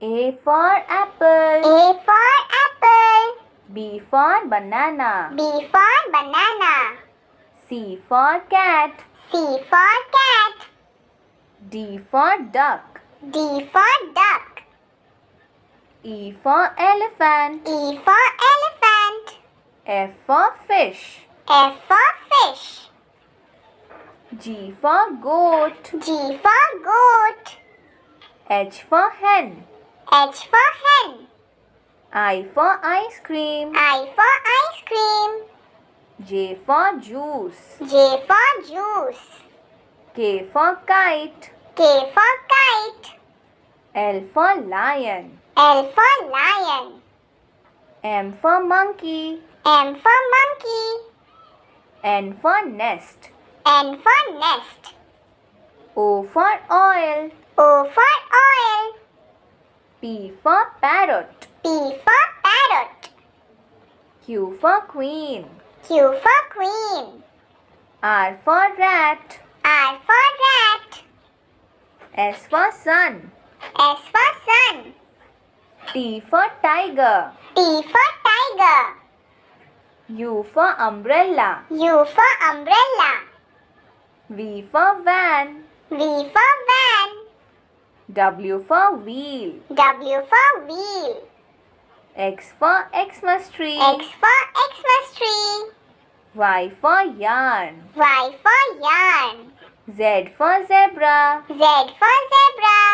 A for apple. A for apple. B for banana. B for banana. C for cat. C for cat. D for duck. D for duck. E for elephant. E for elephant. F for fish. F for fish. G for goat. G for goat. H for hen. H for hen. I for ice cream. I for ice cream. J for juice. J for juice. K for kite. K for kite. L for lion. L for lion. M for monkey. M for monkey. N for nest. N for nest. O for oil. O for oil. P for parrot. P for parrot. Q for queen. Q for queen. R for rat. R for rat. S for sun. S for sun. T for tiger. T for tiger. U for umbrella. U for umbrella. V for van. V for van. W for wheel. W for wheel. X for Xmas tree. X for Xmas tree. Y for yarn. Y for yarn. Z for zebra. Z for zebra.